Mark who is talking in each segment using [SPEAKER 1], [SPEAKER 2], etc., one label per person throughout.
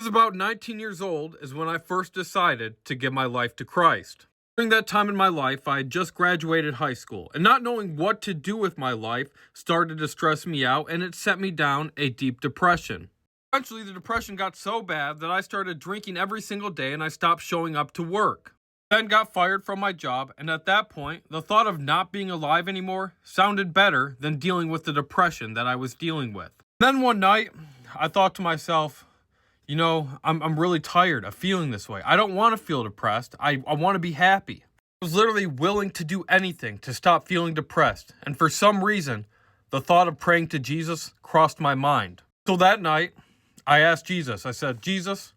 [SPEAKER 1] I was about 19 years old is when I first decided to give my life to Christ. During that time in my life, I had just graduated high school, and not knowing what to do with my life started to stress me out, and it sent me down a deep depression. Eventually, the depression got so bad that I started drinking every single day and I stopped showing up to work. Then got fired from my job, and at that point, the thought of not being alive anymore sounded better than dealing with the depression that I was dealing with. Then one night, I thought to myself, I'm really tired of feeling this way. I don't want to feel depressed. I want to be happy. I was literally willing to do anything to stop feeling depressed. And for some reason, the thought of praying to Jesus crossed my mind. So that night, I asked Jesus, I said, Jesus,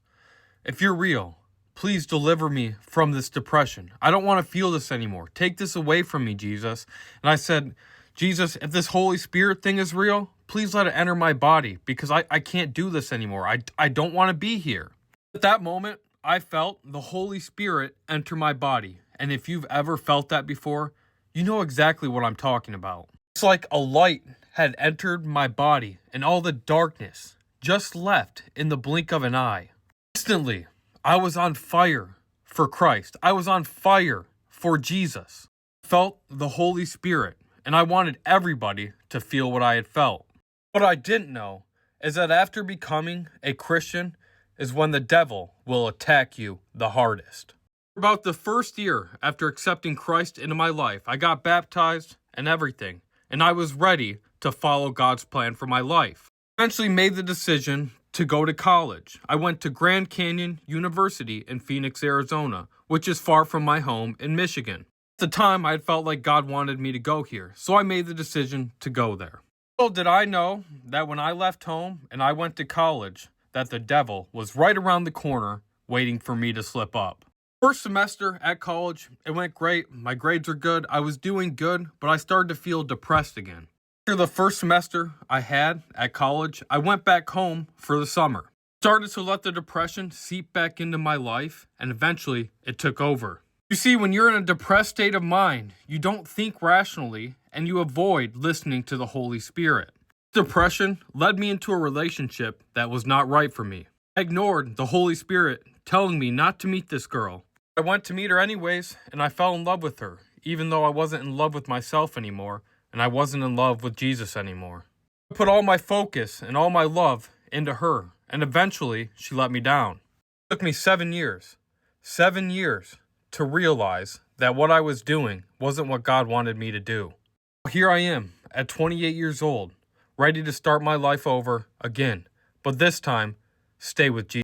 [SPEAKER 1] if you're real, please deliver me from this depression. I don't want to feel this anymore. Take this away from me, Jesus. And I said, Jesus, if this Holy Spirit thing is real, please let it enter my body because I can't do this anymore. I don't want to be here. At that moment, I felt the Holy Spirit enter my body. And if you've ever felt that before, you know exactly what I'm talking about. It's like a light had entered my body and all the darkness just left in the blink of an eye. Instantly, I was on fire for Christ. I was on fire for Jesus. I felt the Holy Spirit, and I wanted everybody to feel what I had felt. What I didn't know is that after becoming a Christian is when the devil will attack you the hardest. About the first year after accepting Christ into my life, I got baptized and everything, and I was ready to follow God's plan for my life. I eventually made the decision to go to college. I went to Grand Canyon University in Phoenix, Arizona, which is far from my home in Michigan. At the time, I had felt like God wanted me to go here, so I made the decision to go there. Little did I know that when I left home and I went to college, that the devil was right around the corner waiting for me to slip up. First semester at college, it went great. My grades were good. I was doing good, but I started to feel depressed again. After the first semester I had at college, I went back home for the summer. Started to let the depression seep back into my life, and eventually it took over. You see, when you're in a depressed state of mind, you don't think rationally, and you avoid listening to the Holy Spirit. Depression led me into a relationship that was not right for me. I ignored the Holy Spirit telling me not to meet this girl. I went to meet her anyways, and I fell in love with her, even though I wasn't in love with myself anymore, and I wasn't in love with Jesus anymore. I put all my focus and all my love into her, and eventually she let me down. It took me 7 years to realize that what I was doing wasn't what God wanted me to do. Here I am at 28 years old, ready to start my life over again, but this time, stay with Jesus.